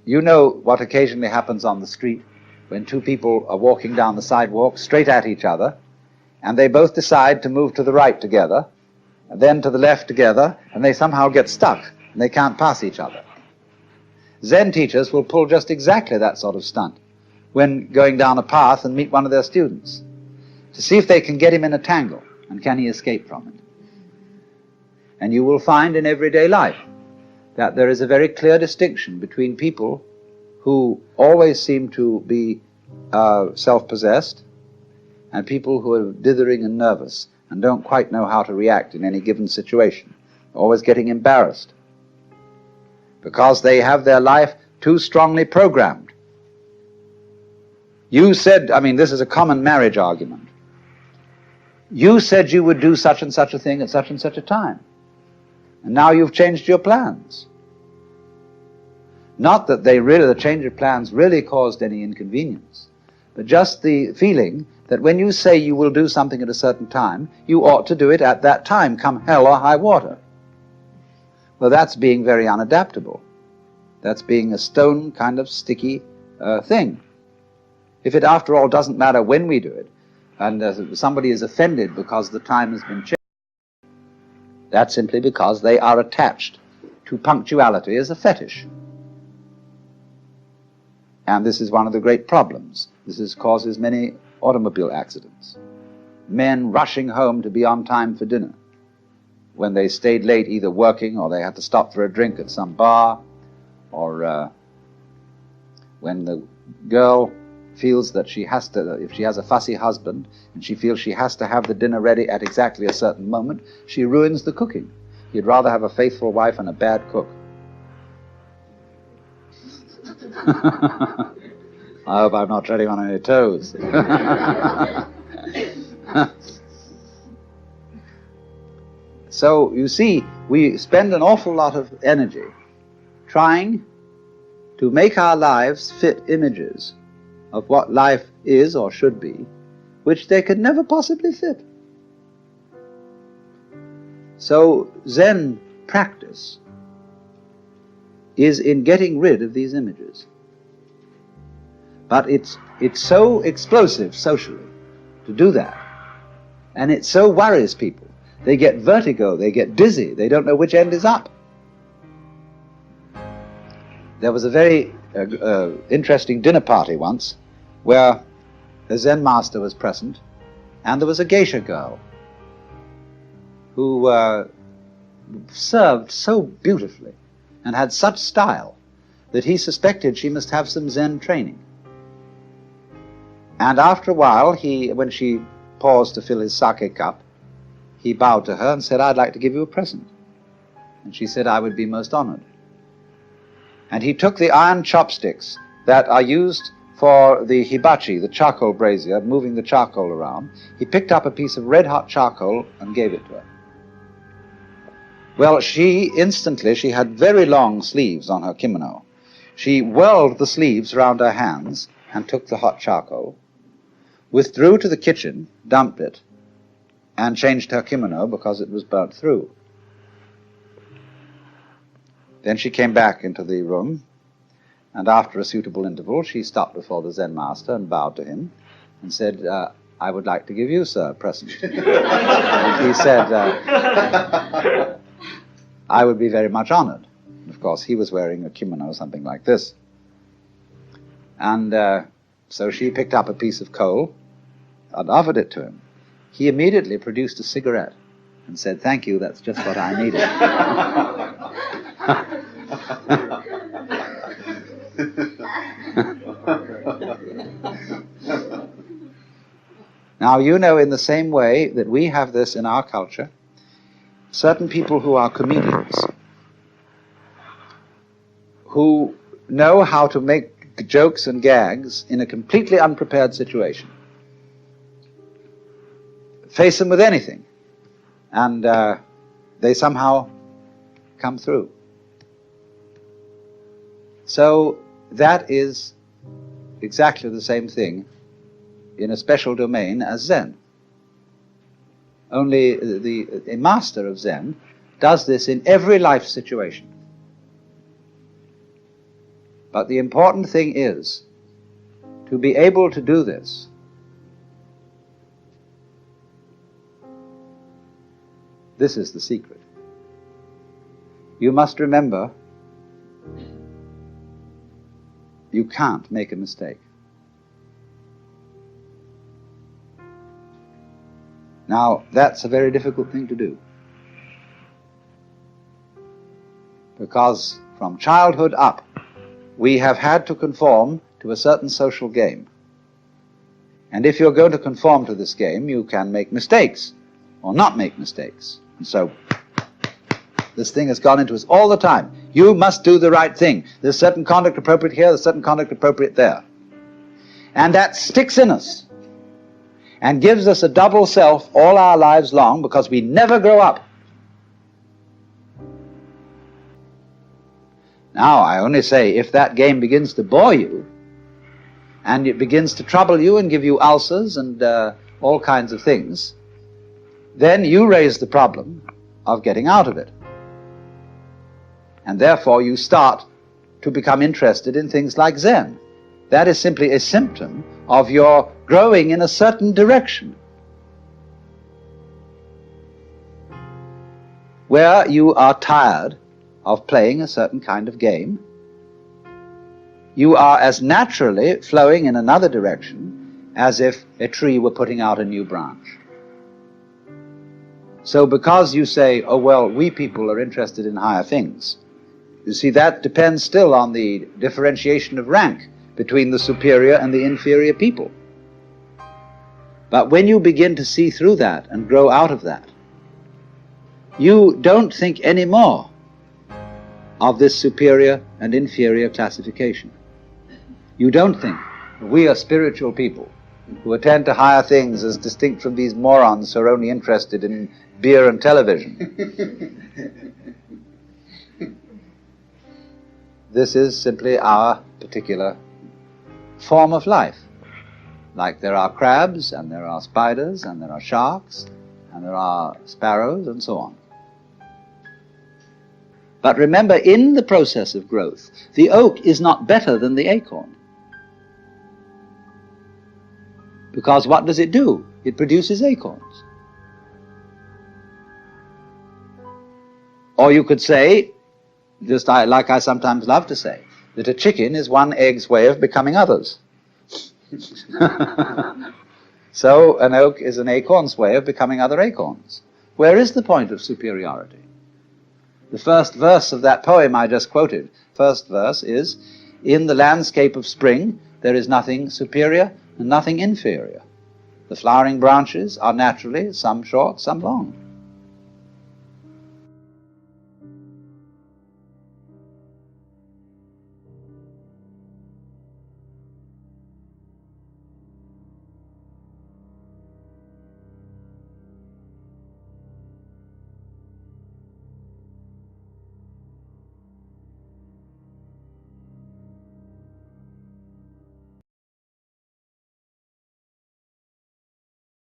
You know what occasionally happens on the street when two people are walking down the sidewalk straight at each other, and they both decide to move to the right together, and then to the left together, and they somehow get stuck, and they can't pass each other. Zen teachers will pull just exactly that sort of stunt when going down a path and meet one of their students, to see if they can get him in a tangle, and can he escape from it. And you will find in everyday life that there is a very clear distinction between people who always seem to be self-possessed and people who are dithering and nervous and don't quite know how to react in any given situation, always getting embarrassed because they have their life too strongly programmed. You said, this is a common marriage argument. You said you would do such and such a thing at such and such a time, and now you've changed your plans. Not that the change of plans really caused any inconvenience, but just the feeling that when you say you will do something at a certain time, you ought to do it at that time, come hell or high water. Well, that's being very unadaptable. That's being a stone kind of sticky thing. If it, after all, doesn't matter when we do it, and somebody is offended because the time has been changed, that's simply because they are attached to punctuality as a fetish. And this is one of the great problems. This causes many automobile accidents. Men rushing home to be on time for dinner when they stayed late either working or they had to stop for a drink at some bar, or when the girl feels that she has to, if she has a fussy husband and she feels she has to have the dinner ready at exactly a certain moment, she ruins the cooking. He'd rather have a faithful wife and a bad cook. I hope I'm not treading on any toes. So, you see, we spend an awful lot of energy trying to make our lives fit images of what life is or should be, which they could never possibly fit. So, Zen practice is in getting rid of these images. But it's so explosive socially to do that. And it so worries people. They get vertigo, they get dizzy, they don't know which end is up. There was a very interesting dinner party once where a Zen master was present, and there was a geisha girl who served so beautifully and had such style that he suspected she must have some Zen training. And after a while, when she paused to fill his sake cup, he bowed to her and said, "I'd like to give you a present." And she said, "I would be most honored." And he took the iron chopsticks that are used for the hibachi, the charcoal brazier, moving the charcoal around. He picked up a piece of red-hot charcoal and gave it to her. Well, she had very long sleeves on her kimono. She whirled the sleeves round her hands and took the hot charcoal, withdrew to the kitchen, dumped it, and changed her kimono because it was burnt through. Then she came back into the room, and after a suitable interval, she stopped before the Zen master and bowed to him and said, "I would like to give you, sir, a present." And he said, "I would be very much honored." Of course, he was wearing a kimono, something like this. And so she picked up a piece of coal and offered it to him. He immediately produced a cigarette and said, "Thank you, that's just what I needed." Now, you know, in the same way that we have this in our culture, certain people who are comedians, who know how to make jokes and gags in a completely unprepared situation, face them with anything, and they somehow come through. So that is exactly the same thing in a special domain as Zen. Only a master of Zen does this in every life situation. But the important thing is to be able to do this This is the secret. You must remember, you can't make a mistake. Now, that's a very difficult thing to do, because from childhood up, we have had to conform to a certain social game. And if you're going to conform to this game, you can make mistakes or not make mistakes. And so this thing has gone into us all the time. You must do the right thing. There's certain conduct appropriate here, there's certain conduct appropriate there. And that sticks in us and gives us a double self all our lives long, because we never grow up. Now, I only say, if that game begins to bore you, and it begins to trouble you and give you ulcers and all kinds of things, then you raise the problem of getting out of it. And therefore you start to become interested in things like Zen. That is simply a symptom of your growing in a certain direction, where you are tired of playing a certain kind of game. You are as naturally flowing in another direction as if a tree were putting out a new branch. So because you say, oh well, we people are interested in higher things, you see, that depends still on the differentiation of rank between the superior and the inferior people. But when you begin to see through that and grow out of that, you don't think anymore of this superior and inferior classification. You don't think we are spiritual people who attend to higher things as distinct from these morons who are only interested in beer and television. This is simply our particular form of life. Like there are crabs, and there are spiders, and there are sharks, and there are sparrows, and so on. But remember, in the process of growth, the oak is not better than the acorn. Because what does it do? It produces acorns. Or you could say, just like I sometimes love to say, that a chicken is one egg's way of becoming others. So an oak is an acorn's way of becoming other acorns. Where is the point of superiority? The first verse of that poem I just quoted, first verse is, in the landscape of spring there is nothing superior and nothing inferior. The flowering branches are naturally some short, some long.